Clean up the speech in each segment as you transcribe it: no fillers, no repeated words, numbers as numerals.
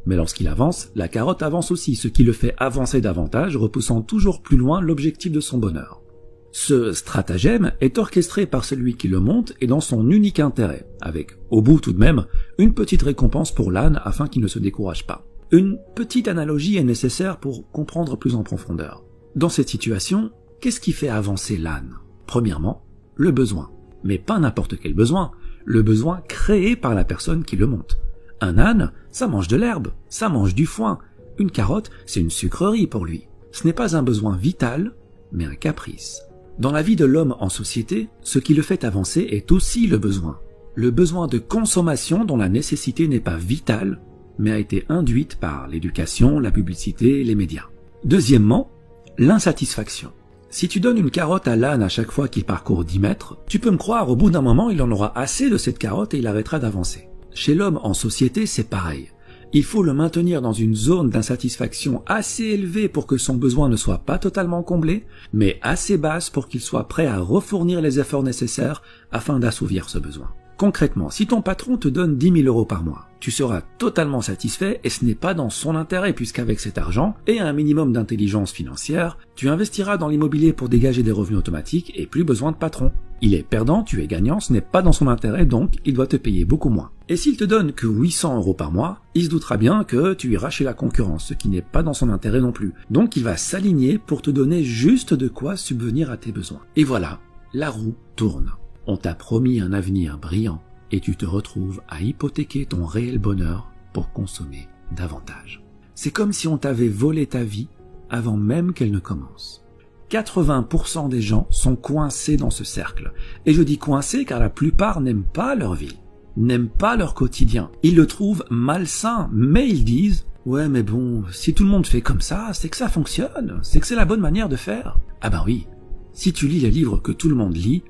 Mais lorsqu'il avance, la carotte avance aussi, ce qui le fait avancer davantage, repoussant toujours plus loin l'objectif de son bonheur. Ce stratagème est orchestré par celui qui le monte et dans son unique intérêt, avec, au bout tout de même, une petite récompense pour l'âne afin qu'il ne se décourage pas. Une petite analogie est nécessaire pour comprendre plus en profondeur. Dans cette situation, qu'est-ce qui fait avancer l'âne? Premièrement, le besoin. Mais pas n'importe quel besoin, le besoin créé par la personne qui le monte. Un âne, ça mange de l'herbe, ça mange du foin. Une carotte, c'est une sucrerie pour lui. Ce n'est pas un besoin vital, mais un caprice. Dans la vie de l'homme en société, ce qui le fait avancer est aussi le besoin. Le besoin de consommation dont la nécessité n'est pas vitale, mais a été induite par l'éducation, la publicité, les médias. Deuxièmement, l'insatisfaction. Si tu donnes une carotte à l'âne à chaque fois qu'il parcourt 10 mètres, tu peux me croire, au bout d'un moment, il en aura assez de cette carotte et il arrêtera d'avancer. Chez l'homme en société, c'est pareil. Il faut le maintenir dans une zone d'insatisfaction assez élevée pour que son besoin ne soit pas totalement comblé, mais assez basse pour qu'il soit prêt à refournir les efforts nécessaires afin d'assouvir ce besoin. Concrètement, si ton patron te donne 10 000 € par mois, tu seras totalement satisfait et ce n'est pas dans son intérêt puisqu'avec cet argent et un minimum d'intelligence financière, tu investiras dans l'immobilier pour dégager des revenus automatiques et plus besoin de patron. Il est perdant, tu es gagnant, ce n'est pas dans son intérêt donc il doit te payer beaucoup moins. Et s'il te donne que 800 € par mois, il se doutera bien que tu iras chez la concurrence, ce qui n'est pas dans son intérêt non plus. Donc il va s'aligner pour te donner juste de quoi subvenir à tes besoins. Et voilà, la roue tourne. On t'a promis un avenir brillant et tu te retrouves à hypothéquer ton réel bonheur pour consommer davantage. C'est comme si on t'avait volé ta vie avant même qu'elle ne commence. 80% des gens sont coincés dans ce cercle. Et je dis coincés car la plupart n'aiment pas leur vie, n'aiment pas leur quotidien. Ils le trouvent malsain, mais ils disent « Ouais mais bon, si tout le monde fait comme ça, c'est que ça fonctionne, c'est que c'est la bonne manière de faire. » Ah ben oui, si tu lis les livres que tout le monde lit,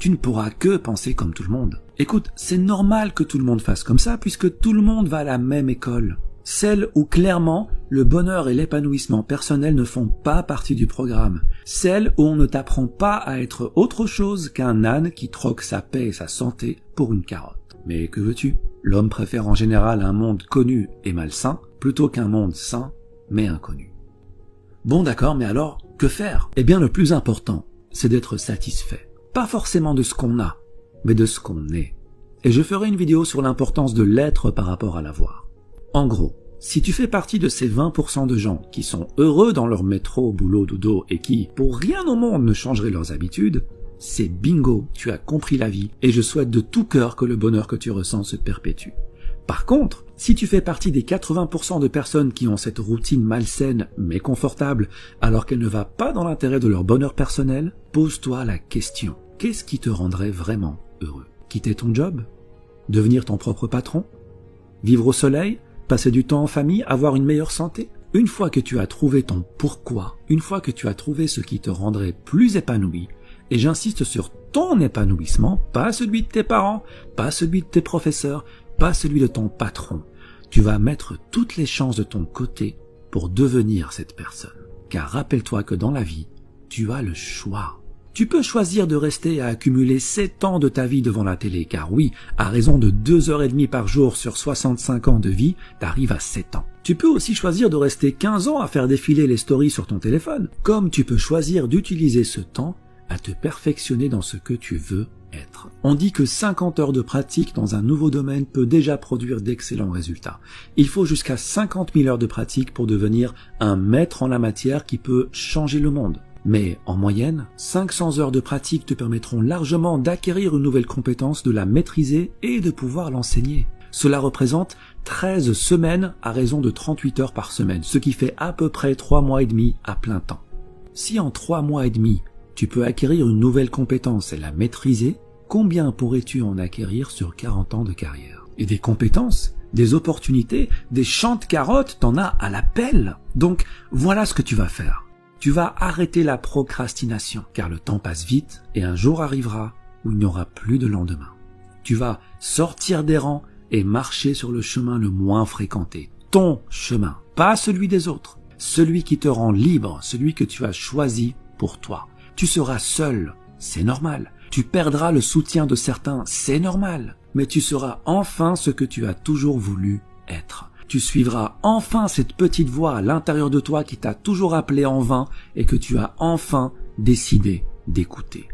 tu ne pourras que penser comme tout le monde. Écoute, c'est normal que tout le monde fasse comme ça puisque tout le monde va à la même école. Celle où clairement le bonheur et l'épanouissement personnel ne font pas partie du programme. Celle où on ne t'apprend pas à être autre chose qu'un âne qui troque sa paix et sa santé pour une carotte. Mais que veux-tu? L'homme préfère en général un monde connu et malsain plutôt qu'un monde sain mais inconnu. Bon d'accord, mais alors, que faire? Eh bien le plus important, c'est d'être satisfait. Pas forcément de ce qu'on a, mais de ce qu'on est. Et je ferai une vidéo sur l'importance de l'être par rapport à l'avoir. En gros, si tu fais partie de ces 20% de gens qui sont heureux dans leur métro, boulot, dodo et qui, pour rien au monde, ne changeraient leurs habitudes, c'est bingo, tu as compris la vie et je souhaite de tout cœur que le bonheur que tu ressens se perpétue. Par contre, si tu fais partie des 80% de personnes qui ont cette routine malsaine mais confortable alors qu'elle ne va pas dans l'intérêt de leur bonheur personnel, pose-toi la question. Qu'est-ce qui te rendrait vraiment heureux? Quitter ton job? Devenir ton propre patron? Vivre au soleil? Passer du temps en famille? Avoir une meilleure santé? Une fois que tu as trouvé ton pourquoi, une fois que tu as trouvé ce qui te rendrait plus épanoui, et j'insiste sur ton épanouissement, pas celui de tes parents, pas celui de tes professeurs, pas celui de ton patron, tu vas mettre toutes les chances de ton côté pour devenir cette personne. Car rappelle-toi que dans la vie, tu as le choix. Tu peux choisir de rester à accumuler 7 ans de ta vie devant la télé, car oui, à raison de 2h30 par jour sur 65 ans de vie, t'arrives à 7 ans. Tu peux aussi choisir de rester 15 ans à faire défiler les stories sur ton téléphone, comme tu peux choisir d'utiliser ce temps à te perfectionner dans ce que tu veux être. On dit que 50 heures de pratique dans un nouveau domaine peut déjà produire d'excellents résultats. Il faut jusqu'à 50 000 heures de pratique pour devenir un maître en la matière qui peut changer le monde. Mais en moyenne, 500 heures de pratique te permettront largement d'acquérir une nouvelle compétence, de la maîtriser et de pouvoir l'enseigner. Cela représente 13 semaines à raison de 38 heures par semaine, ce qui fait à peu près 3 mois et demi à plein temps. Si en 3 mois et demi, tu peux acquérir une nouvelle compétence et la maîtriser, combien pourrais-tu en acquérir sur 40 ans de carrière? Et des compétences, des opportunités, des champs de carottes, t'en as à la pelle. Donc voilà ce que tu vas faire. Tu vas arrêter la procrastination, car le temps passe vite et un jour arrivera où il n'y aura plus de lendemain. Tu vas sortir des rangs et marcher sur le chemin le moins fréquenté. Ton chemin, pas celui des autres. Celui qui te rend libre, celui que tu as choisi pour toi. Tu seras seul, c'est normal. Tu perdras le soutien de certains, c'est normal. Mais tu seras enfin ce que tu as toujours voulu être. tu suivras enfin cette petite voix à l'intérieur de toi qui t'a toujours appelé en vain et que tu as enfin décidé d'écouter.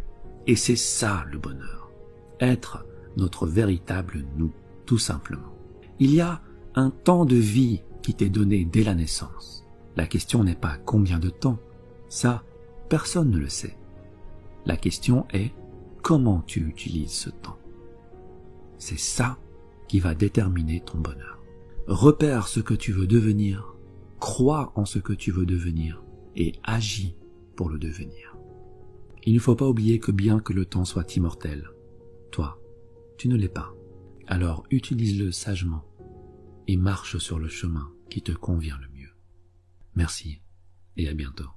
Et c'est ça le bonheur. Être notre véritable nous, tout simplement. Il y a un temps de vie qui t'est donné dès la naissance. La question n'est pas combien de temps. Ça, personne ne le sait. La question est comment tu utilises ce temps. C'est ça qui va déterminer ton bonheur. Repère ce que tu veux devenir, crois en ce que tu veux devenir et agis pour le devenir. Il ne faut pas oublier que bien que le temps soit immortel, toi, tu ne l'es pas. Alors utilise-le sagement et marche sur le chemin qui te convient le mieux. Merci et à bientôt.